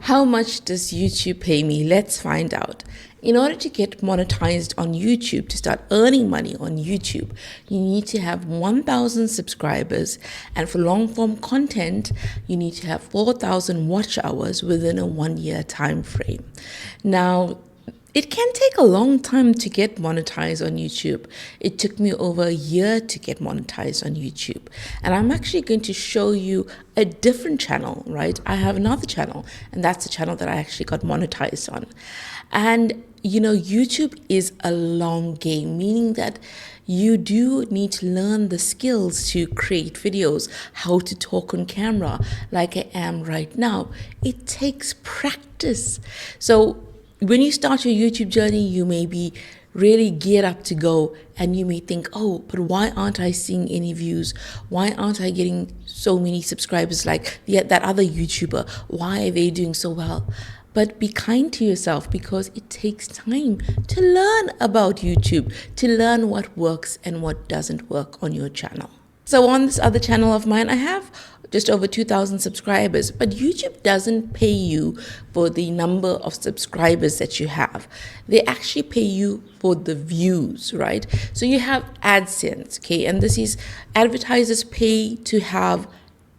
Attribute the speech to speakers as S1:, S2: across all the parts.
S1: How much does YouTube pay me? Let's find out. In order to get monetized on YouTube, to start earning money on YouTube, you need to have 1,000 subscribers. And for long form content, you need to have 4,000 watch hours within a 1-year time frame. Now, it can take a long time to get monetized on YouTube. It took me over a year to get monetized on YouTube. And I'm actually going to show you a different channel, right? I have another channel, and that's the channel that I actually got monetized on. And you know, YouTube is a long game, meaning that you do need to learn the skills to create videos, how to talk on camera like I am right now. It takes practice. So when you start your YouTube journey, you may be really geared up to go, and you may think, oh, but why aren't I seeing any views? Why aren't I getting so many subscribers like that other YouTuber? Why are they doing so well? But be kind to yourself, because it takes time to learn about YouTube, to learn what works and what doesn't work on your channel. So on this other channel of mine, I have just over 2,000 subscribers, but YouTube doesn't pay you for the number of subscribers that you have. They actually pay you for the views, right? So you have AdSense, okay? And this is advertisers pay to have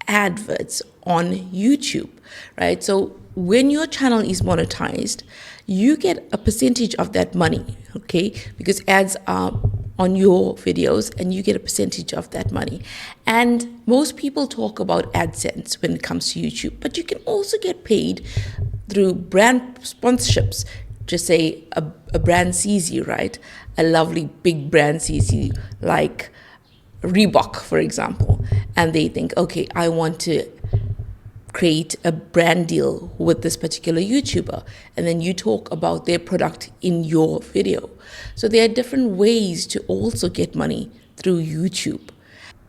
S1: adverts on YouTube, right? So when your channel is monetized, you get a percentage of that money, okay? Because ads are on your videos and you get a percentage of that money. And most people talk about AdSense when it comes to YouTube, but you can also get paid through brand sponsorships. Just say a brand sees you, right? A lovely big brand sees you, like Reebok, for example, and they think, okay, I want to create a brand deal with this particular YouTuber, and then you talk about their product in your video. So there are different ways to also get money through YouTube.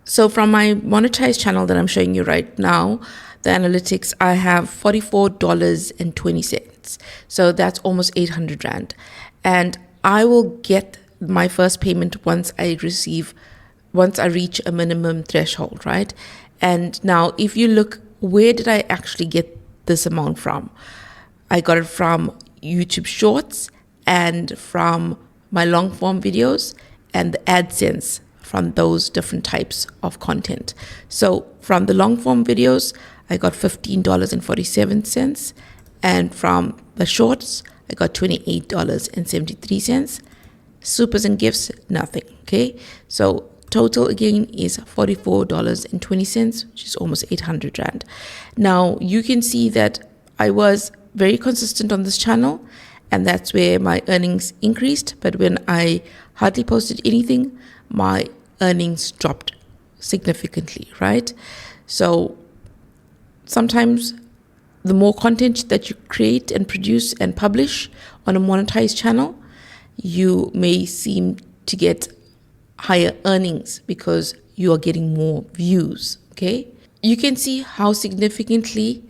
S1: So from my monetized channel that I'm showing you right now, the analytics, I have $44.20. So that's almost 800 Rand. And I will get my first payment once I reach a minimum threshold, right? And now if you look, where did I actually get this amount from? I got it from YouTube Shorts and from my long form videos and the AdSense from those different types of content. So from the long form videos, I got $15.47. And from the shorts, I got $28.73. Supers and gifts, nothing, okay? So total again is $44.20, which is almost 800 Rand. Now you can see that I was very consistent on this channel, and that's where my earnings increased. But when I hardly posted anything, my earnings dropped significantly, right? So sometimes the more content that you create and produce and publish on a monetized channel, you may seem to get higher earnings because you are getting more views, okay? You can see how significantly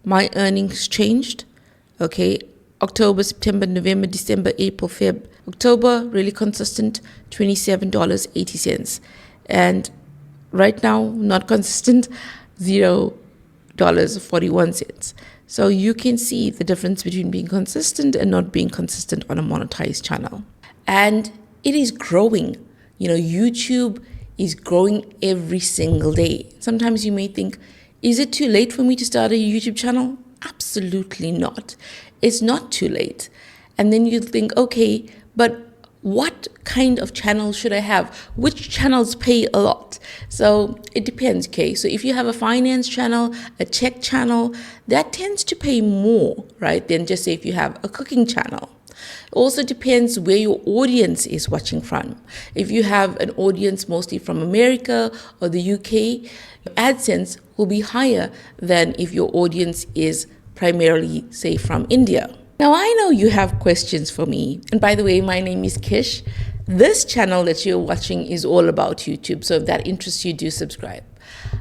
S1: my earnings changed, okay? October, September, November, December, April, Feb. October, really consistent, $27.80. And right now, not consistent, $0.41. So you can see the difference between being consistent and not being consistent on a monetized channel. And it is growing. You know, YouTube is growing every single day. Sometimes you may think, is it too late for me to start a YouTube channel? Absolutely not. It's not too late. And then you think, okay, but what kind of channel should I have? Which channels pay a lot? So it depends, okay? So if you have a finance channel, a tech channel, that tends to pay more, right? Than just say if you have a cooking channel. It also depends where your audience is watching from. If you have an audience mostly from America or the UK, AdSense will be higher than if your audience is primarily, say, from India. Now, I know you have questions for me. And by the way, my name is Kish. This channel that you're watching is all about YouTube. So if that interests you, do subscribe.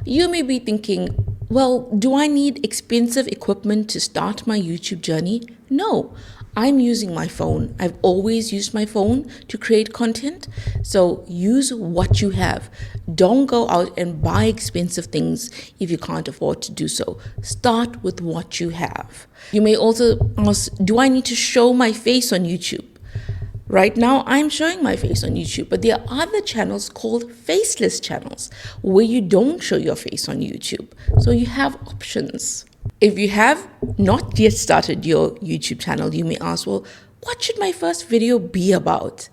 S1: You may be thinking, well, do I need expensive equipment to start my YouTube journey? No. I'm using my phone. I've always used my phone to create content. So use what you have. Don't go out and buy expensive things if you can't afford to do so. Start with what you have. You may also ask, do I need to show my face on YouTube? Right now, I'm showing my face on YouTube, but there are other channels called faceless channels where you don't show your face on YouTube. So you have options. If you have not yet started your YouTube channel, you may ask, well, what should my first video be about?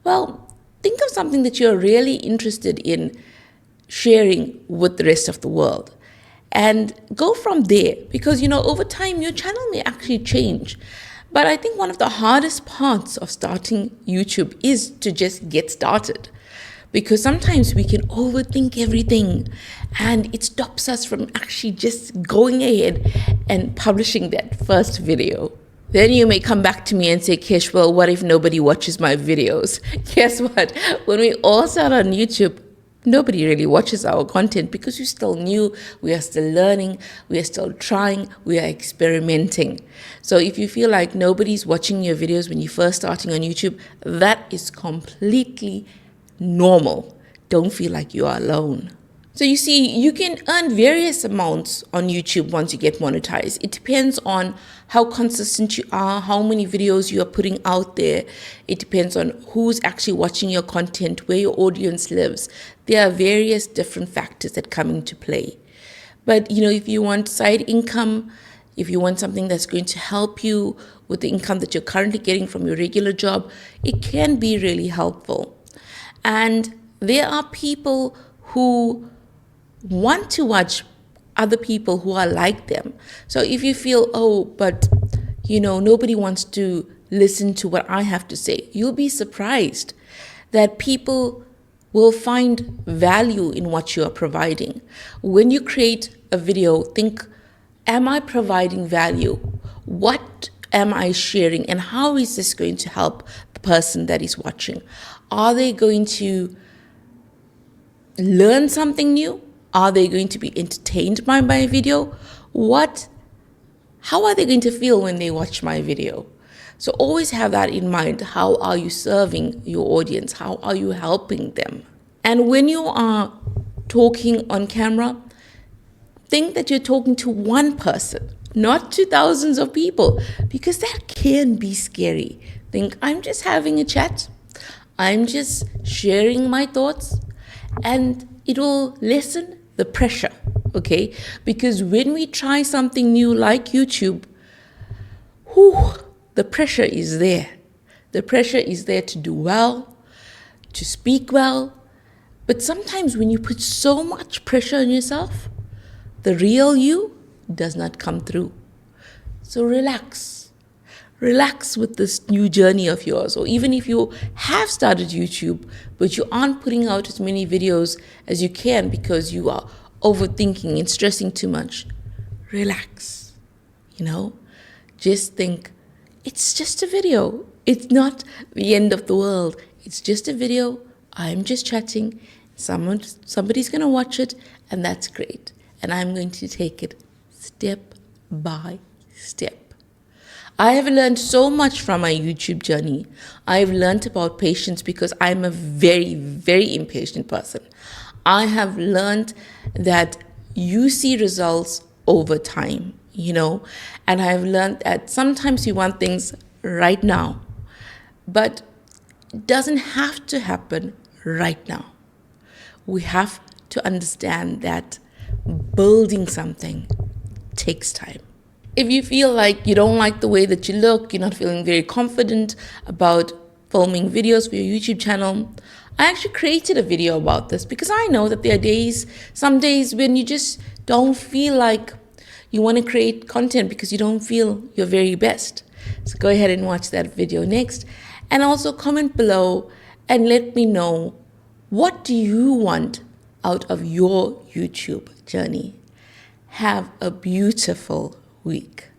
S1: Well, think of something that you're really interested in sharing with the rest of the world. And go from there, because, over time, your channel may actually change. But I think one of the hardest parts of starting YouTube is to just get started, because sometimes we can overthink everything and it stops us from actually just going ahead and publishing that first video. Then you may come back to me and say, Kesh, well, what if nobody watches my videos? Guess what? When we all start on YouTube, nobody really watches our content because we're still new, we are still learning, we are still trying, we are experimenting. So if you feel like nobody's watching your videos when you're first starting on YouTube, that is completely normal. Don't feel like you are alone. So you see, you can earn various amounts on YouTube once you get monetized. It depends on how consistent you are, how many videos you are putting out there. It depends on who's actually watching your content, where your audience lives. There are various different factors that come into play. But, if you want side income, if you want something that's going to help you with the income that you're currently getting from your regular job, it can be really helpful. And there are people who want to watch other people who are like them. So if you feel, but nobody wants to listen to what I have to say, you'll be surprised that people will find value in what you are providing. When you create a video, think, am I providing value? What am I sharing? And how is this going to help the person that is watching? Are they going to learn something new? Are they going to be entertained by my video? How are they going to feel when they watch my video? So always have that in mind. How are you serving your audience? How are you helping them? And when you are talking on camera, think that you're talking to one person, not to thousands of people, because that can be scary. Think, I'm just having a chat. I'm just sharing my thoughts, and it will lessen the pressure, okay? Because when we try something new like YouTube, the pressure is there. The pressure is there to do well, to speak well. But sometimes when you put so much pressure on yourself, the real you does not come through. So relax. Relax with this new journey of yours. Or even if you have started YouTube, but you aren't putting out as many videos as you can because you are overthinking and stressing too much, relax. Just think, it's just a video. It's not the end of the world. It's just a video. I'm just chatting. Somebody's going to watch it, and that's great. And I'm going to take it step by step. I have learned so much from my YouTube journey. I've learned about patience because I'm a very, very impatient person. I have learned that you see results over time, and I've learned that sometimes you want things right now, but it doesn't have to happen right now. We have to understand that building something takes time. If you feel like you don't like the way that you look, you're not feeling very confident about filming videos for your YouTube channel, I actually created a video about this because I know that there are some days when you just don't feel like you want to create content because you don't feel your very best. So go ahead and watch that video next, and also comment below and let me know, what do you want out of your YouTube journey? Have a beautiful week.